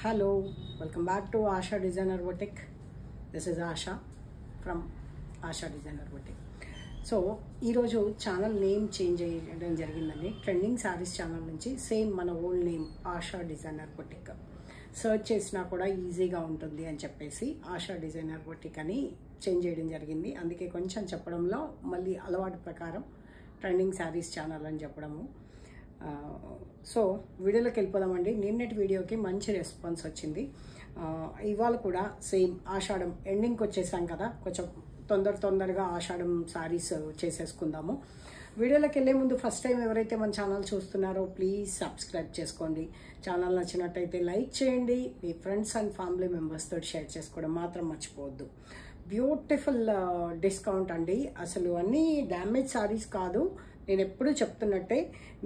Hello, welcome back to Asha Designer Boutique. This is Asha from Asha Designer Boutique. So ఈరోజు channel name change చేయడం జరిగిందండి. Trending saris channel నుంచి same మన old name Asha designer boutique search చేసినా కూడా ఈజీగా ఉంటుంది అని చెప్పేసి ఆషా డిజైనర్ బొటిక్ అని చేంజ్ చేయడం జరిగింది. అందుకే కొంచెం చెప్పడంలో మళ్ళీ అలవాటు ప్రకారం ట్రెండింగ్ శారీస్ ఛానల్ అని చెప్పడము. సో వీడియోలోకి వెళ్ళిపోదామండి. నిన్నటి వీడియోకి మంచి రెస్పాన్స్ వచ్చింది. ఇవాళ కూడా సేమ్ ఆషాఢం ఎండింగ్కి వచ్చేసాం కదా, కొంచెం తొందరగా ఆషాఢం శారీస్ చేసేసుకుందాము. వీడియోలోకి వెళ్ళే ముందు ఫస్ట్ టైం ఎవరైతే మన ఛానల్ చూస్తున్నారో ప్లీజ్ సబ్స్క్రైబ్ చేసుకోండి. ఛానల్ నచ్చినట్టయితే లైక్ చేయండి. మీ ఫ్రెండ్స్ అండ్ ఫ్యామిలీ మెంబర్స్ తోటి షేర్ చేసుకోవడం మాత్రం మర్చిపోవద్దు. బ్యూటిఫుల్ డిస్కౌంట్ అండి. అసలు అన్నీ డ్యామేజ్ శారీస్ కాదు. నేను ఎప్పుడూ చెప్తున్నట్టే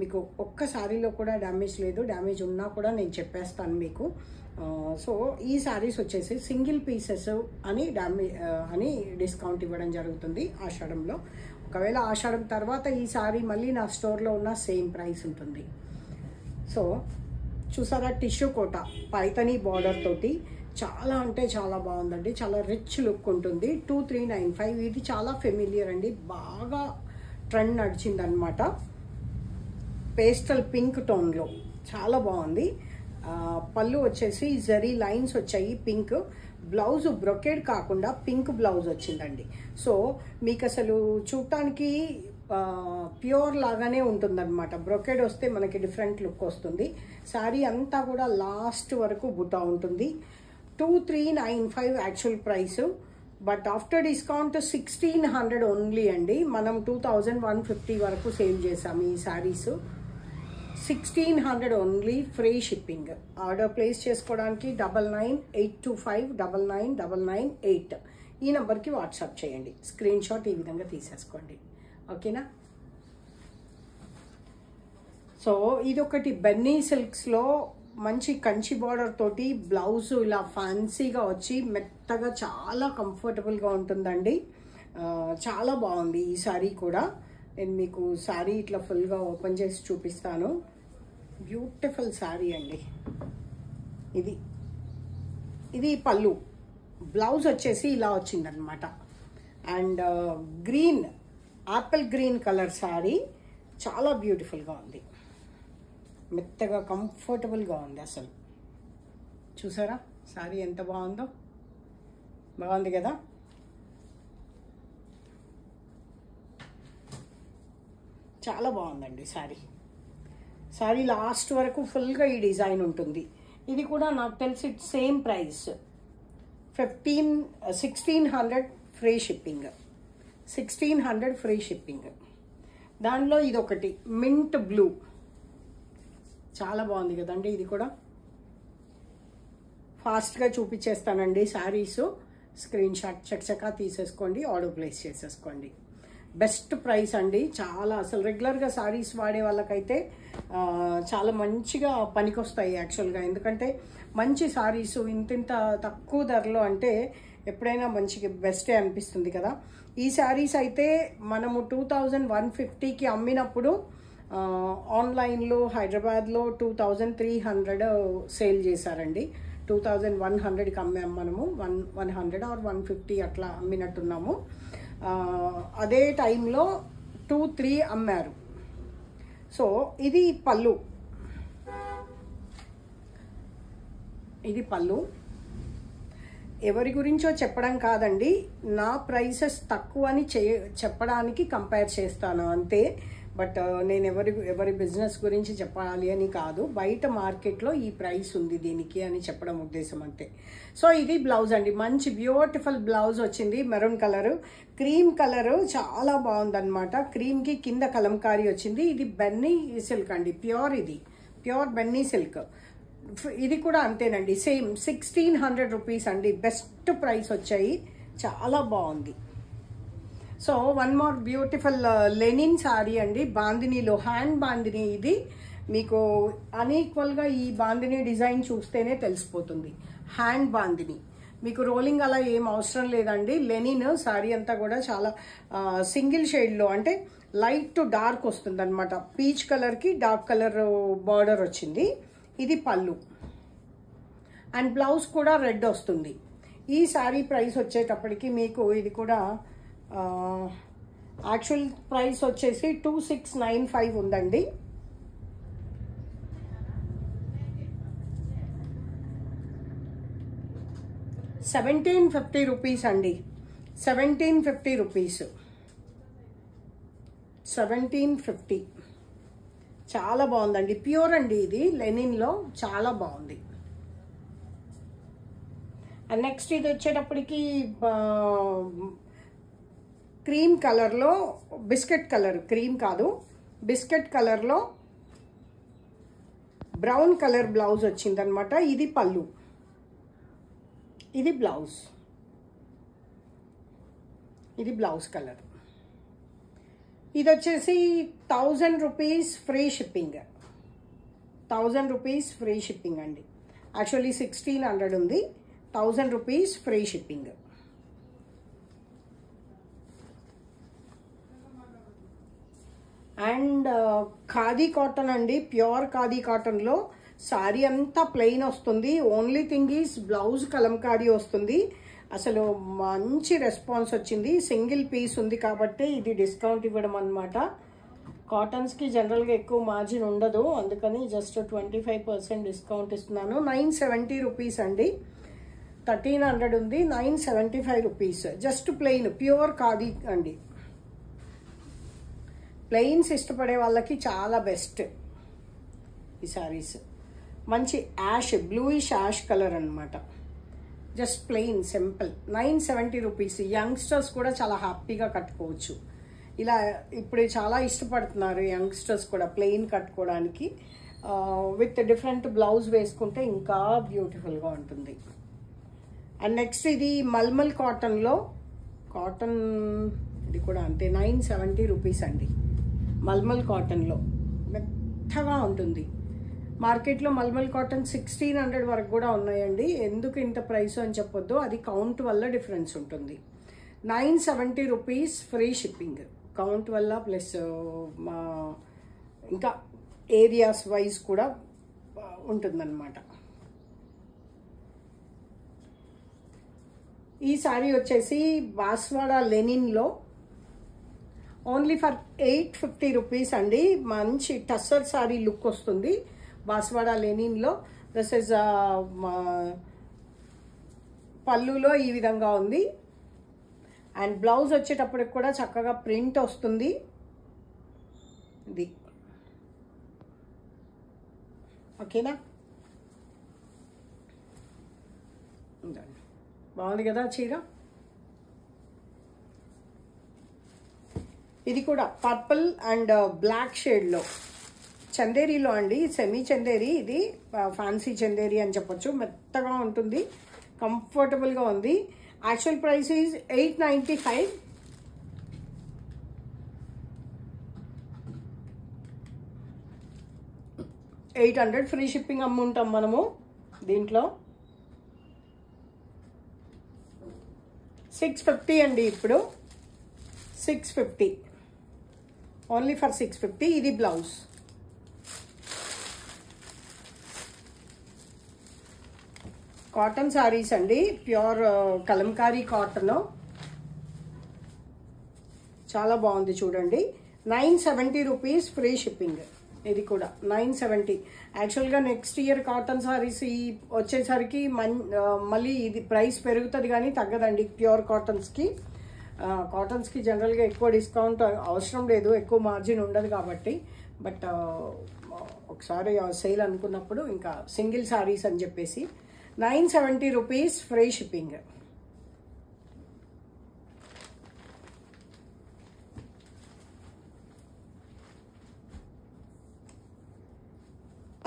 మీకు ఒక్క శారీలో కూడా డ్యామేజ్ లేదు. డ్యామేజ్ ఉన్నా కూడా నేను చెప్పేస్తాను మీకు. సో ఈ శారీస్ వచ్చేసి సింగిల్ పీసెస్ అని డిస్కౌంట్ ఇవ్వడం జరుగుతుంది ఆషాఢంలో. ఒకవేళ ఆషాఢం తర్వాత ఈ శారీ మళ్ళీ నా స్టోర్లో ఉన్న సేమ్ ప్రైస్ ఉంటుంది. సో చూసారా, టిష్యూ కోట పైతనీ బార్డర్ తోటి చాలా అంటే చాలా బాగుందండి. చాలా రిచ్ లుక్ ఉంటుంది. 2395. ఇది చాలా ఫెమిలియర్ అండి. బాగా ట్రెండ్ నడిచిందనమాట. పేస్టల్ పింక్ టోన్లో చాలా బాగుంది. పళ్ళు వచ్చేసి జరీ లైన్స్ వచ్చాయి పింక్. బ్లౌజ్ బ్రొకేడ్ కాకుండా పింక్ బ్లౌజ్ వచ్చిందండి. సో మీకు అసలు చూడటానికి ప్యూర్ లాగానే ఉంటుందన్నమాట. బ్రొకేడ్ వస్తే మనకి డిఫరెంట్ లుక్ వస్తుంది. శారీ అంతా కూడా లాస్ట్ వరకు బుట్ట ఉంటుంది. 2395 actual price, but after discount 1600 only అండి. మనం 2150 వరకు సేల్ చేసాము ఈ saris. 1600 only, free shipping. Order place చేసుకోవడానికి 9982599998 ఈ నెంబర్కి వాట్సాప్ చేయండి. స్క్రీన్ షాట్ ఈ విధంగా తీసేసుకోండి, ఓకేనా. సో ఇదొకటి బెన్నీ సిల్క్స్లో మంచి కంచి బార్డర్ తోటి బ్లౌజ్ ఇలా ఫ్యాన్సీగా వచ్చి మెత్తగా చాలా కంఫర్టబుల్గా ఉంటుందండి. చాలా బాగుంది ఈ శారీ కూడా. నేను మీకు శారీ ఇట్లా ఫుల్గా ఓపెన్ చేసి చూపిస్తాను. బ్యూటిఫుల్ శారీ అండి. ఇది పళ్ళు. బ్లౌజ్ వచ్చేసి ఇలా వచ్చిందనమాట. And green, Apple green colour sari చాలా బ్యూటిఫుల్గా ఉంది. మెత్తగా కంఫర్టబుల్గా ఉంది. అసలు చూసారా శారీ ఎంత బాగుందో. బాగుంది కదా. చాలా బాగుందండి శారీ. శారీ లాస్ట్ వరకు ఫుల్గా ఈ డిజైన్ ఉంటుంది. ఇది కూడా నాకు తెలిసి same price 1600 free shipping. 1600 free shipping. దానిలో ఇది ఒకటి మింట్ బ్లూ చాలా బాగుంది కదండి. ఇది కూడా ఫాస్ట్గా చూపించేస్తానండి శారీస్. స్క్రీన్ షాట్ చకచకా తీసేసుకోండి, ఆర్డర్ ప్లేస్ చేసేసుకోండి. బెస్ట్ ప్రైస్ అండి. చాలా అసలు రెగ్యులర్గా శారీస్ వాడే వాళ్ళకైతే చాలా మంచిగా పనికొస్తాయి యాక్చువల్గా. ఎందుకంటే మంచి శారీస్ ఇంత తక్కువ ధరలో అంటే ఎప్పుడైనా మంచిగా బెస్టే అనిపిస్తుంది కదా. ఈ శారీస్ అయితే మనము 2150కి అమ్మినప్పుడు ఆన్లైన్లో హైదరాబాద్లో 2300 సేల్ చేశారండి. 2100కి అమ్మాము మనము. 100 or 150 అట్లా అమ్మినట్టున్నాము. అదే టైంలో 23 అమ్మారు. సో ఇది పళ్ళు. ఇది పళ్ళు. ఎవరి గురించో చెప్పడం కాదండి, నా ప్రైసెస్ తక్కువ అని చెప్పడానికి కంపేర్ చేస్తాను అంతే. బట్ నేను ఎవరి బిజినెస్ గురించి చెప్పాలి అని కాదు. బయట మార్కెట్లో ఈ ప్రైస్ ఉంది దీనికి అని చెప్పడం ఉద్దేశం అంతే. సో ఇది బ్లౌజ్ అండి. మంచి బ్యూటిఫుల్ బ్లౌజ్ వచ్చింది. మెరూన్ కలరు, క్రీమ్ కలరు చాలా బాగుందన్నమాట. క్రీమ్కి కింద కలంకారీ వచ్చింది. ఇది బెన్నీ సిల్క్ అండి, ప్యూర్. ఇది ప్యూర్ బెన్నీ సిల్క్. ఇది కూడా అంతేనండి, సేమ్ 1600 రూపీస్ అండి. బెస్ట్ ప్రైస్ వచ్చాయి. చాలా బాగుంది. So one more beautiful Lenin sari అండి. బాందినీలో హ్యాండ్ బాందినీ. ఇది మీకు అన్ఈక్వల్గా ఈ బాందినీ డిజైన్ చూస్తేనే తెలిసిపోతుంది. హ్యాండ్ బాందినీ మీకు రోలింగ్ అలా ఏం అవసరం లేదండి. లెనిన్ శారీ అంతా కూడా చాలా సింగిల్ షేడ్లో అంటే లైట్ టు డార్క్ వస్తుంది అనమాట. పీచ్ కలర్కి డార్క్ కలర్ బార్డర్ వచ్చింది. ఇది పళ్ళు. అండ్ బ్లౌజ్ కూడా రెడ్ వస్తుంది. ఈ శారీ ప్రైస్ వచ్చేటప్పటికి మీకు ఇది కూడా యాక్చువల్ ప్రైస్ వచ్చేసి 2695 ఉందండి. ₹1750 అండి. 1750 రూపీస్. 1750 చాలా బాగుందండి. ప్యూర్ అండి, ఇది లెనిన్లో చాలా బాగుంది. అండ్ నెక్స్ట్ ఇది వచ్చేటప్పటికి క్రీమ్ కలర్లో, బిస్కెట్ కలర్, క్రీమ్ కాదు బిస్కెట్ కలర్లో బ్రౌన్ కలర్ బ్లౌజ్ వచ్చిందనమాట. ఇది పళ్ళు, ఇది బ్లౌజ్, ఇది బ్లౌజ్ కలర్. ఇది వచ్చేసి 1000 rupees free shipping. 1000 rupees free shipping అండి. యాక్చువల్లీ 1600 ఉంది. 1000 rupees free shipping. And khadi cotton అండి, ప్యూర్ ఖాదీ కాటన్లో సారీ అంతా ప్లెయిన్ వస్తుంది. Only thing is blouse Kalamkari వస్తుంది. అసలు మంచి రెస్పాన్స్ వచ్చింది. సింగిల్ పీస్ ఉంది కాబట్టి ఇది డిస్కౌంట్ ఇవ్వడం అనమాట. కాటన్స్కి జనరల్గా ఎక్కువ మార్జిన్ ఉండదు, అందుకని జస్ట్ 25% డిస్కౌంట్ ఇస్తున్నాను. 970 రూపీస్ అండి. 1300 ఉంది, 975 rupees. Just plain pure khadi అండి. ప్లెయిన్స్ ఇష్టపడే వాళ్ళకి చాలా బెస్ట్ ఈ శారీస్. మంచి యాష్, బ్లూయిష్ యాష్ కలర్ అనమాట. Just plain simple. 970 rupees. Youngsters కూడా చాలా హ్యాపీగా కట్టుకోవచ్చు. ఇలా ఇప్పుడు చాలా ఇష్టపడుతున్నారు యంగ్స్టర్స్ కూడా ప్లెయిన్ కట్టుకోవడానికి. విత్ డిఫరెంట్ బ్లౌజ్ వేసుకుంటే ఇంకా బ్యూటిఫుల్గా ఉంటుంది. అండ్ నెక్స్ట్ ఇది మల్మల్ కాటన్లో, కాటన్ ఇది కూడా అంతే, 970 రూపీస్ అండి. మల్మల్ కాటన్లో మెత్తగా ఉంటుంది. మార్కెట్లో మల్మల్ కాటన్ 1600 వరకు కూడా ఉన్నాయండి. ఎందుకు ఇంత ప్రైస్ అని చెప్పొద్దు, అది కౌంట్ వల్ల డిఫరెన్స్ ఉంటుంది. 970 రూపీస్ ఫ్రీ షిప్పింగ్. కౌంట్ వల్ల ప్లస్ ఇంకా ఏరియాస్ వైజ్ కూడా ఉంటుందన్నమాట. ఈ సారీ వచ్చేసి బాస్వాడా లెనిన్లో ఓన్లీ ఫర్ 850 రూపీస్ అండి. మంచి టస్సర్ సారీ లుక్ వస్తుంది బాస్వాడా లెనిన్లో. దిస్ ఇస్ పళ్ళులో ఈ విధంగా ఉంది. అండ్ బ్లౌజ్ వచ్చేటప్పటికి కూడా చక్కగా ప్రింట్ వస్తుంది. ఇది ఓకేనా, బాగుంది కదా చీర. ఇది కూడా పర్పుల్ అండ్ బ్లాక్ షేడ్లో చందేరీలో అండి. సెమీ చందేరి, ఇది ఫ్యాన్సీ చందేరి అని చెప్పొచ్చు. మెత్తగా ఉంటుంది, కంఫర్టబుల్గా ఉంది. Actual price is 895. $800 free shipping అమ్ముంటాం మనము దీంట్లో. 650 అండి. ఇప్పుడు 650, ఓన్లీ ఫర్ 650. ఇది బ్లౌజ్. కాటన్ సారీస్ అండి, ప్యూర్ కలంకారీ కాటన్, చాలా బాగుంది చూడండి. 970 రూపీస్ ఫ్రీ షిప్పింగ్. ఇది కూడా 970. యాక్చువల్గా నెక్స్ట్ ఇయర్ కాటన్ సారీస్ వచ్చేసరికి మళ్ళీ ఇది ప్రైస్ పెరుగుతుంది కానీ తగ్గదండి. ప్యూర్ కాటన్స్కి జనరల్గా ఎక్కువ డిస్కౌంట్ అవసరం లేదు, ఎక్కువ మార్జిన్ ఉండదు కాబట్టి. బట్ ఒకసారి సేల్ అనుకున్నప్పుడు ఇంకా సింగిల్ సారీస్ అని చెప్పేసి 970 రూపీస్ ఫ్రీ షిప్పింగ్.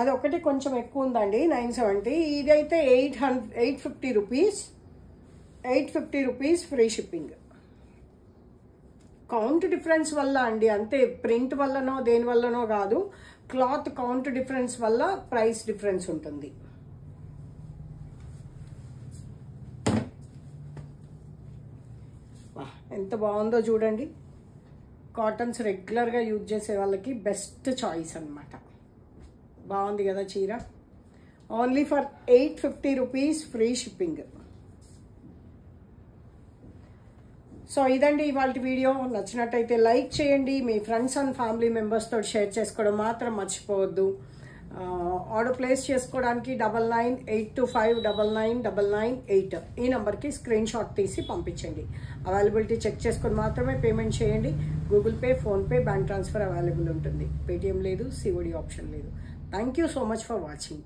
అది ఒకటి కొంచెం ఎక్కువ ఉందండి, 970. ఇదైతే 850 rupees. 850 rupees free shipping. Count difference వల్ల అండి, అంతే. ప్రింట్ వల్లనో దేని వల్లనో కాదు, క్లాత్ కౌంట్ డిఫరెన్స్ వల్ల ప్రైస్ డిఫరెన్స్ ఉంటుంది. ఎంత బాగుందో చూడండి. కాటన్స్ రెగ్యులర్గా యూజ్ చేసే వాళ్ళకి బెస్ట్ చాయిస్ అన్నమాట. బాగుంది కదా చీర. Only for 850 rupees free shipping. So ఇదండి ఇవాళ వీడియో. నచ్చినట్టయితే లైక్ చేయండి, మీ ఫ్రెండ్స్ అండ్ ఫ్యామిలీ మెంబర్స్తో షేర్ చేసుకోవడం మాత్రం మర్చిపోవద్దు. ఆర్డర్ ప్లేస్ చేసుకోవడానికి 9982599998 ఈ నెంబర్కి స్క్రీన్ షాట్ తీసి పంపించండి. అవైలబిలిటీ చెక్ చేసుకొని మాత్రమే పేమెంట్ చేయండి. Google pay, PhonePe, bank transfer available ఉంటుంది. పేటిఎం లేదు, సిఓడి ఆప్షన్ లేదు. Thank you so much for watching.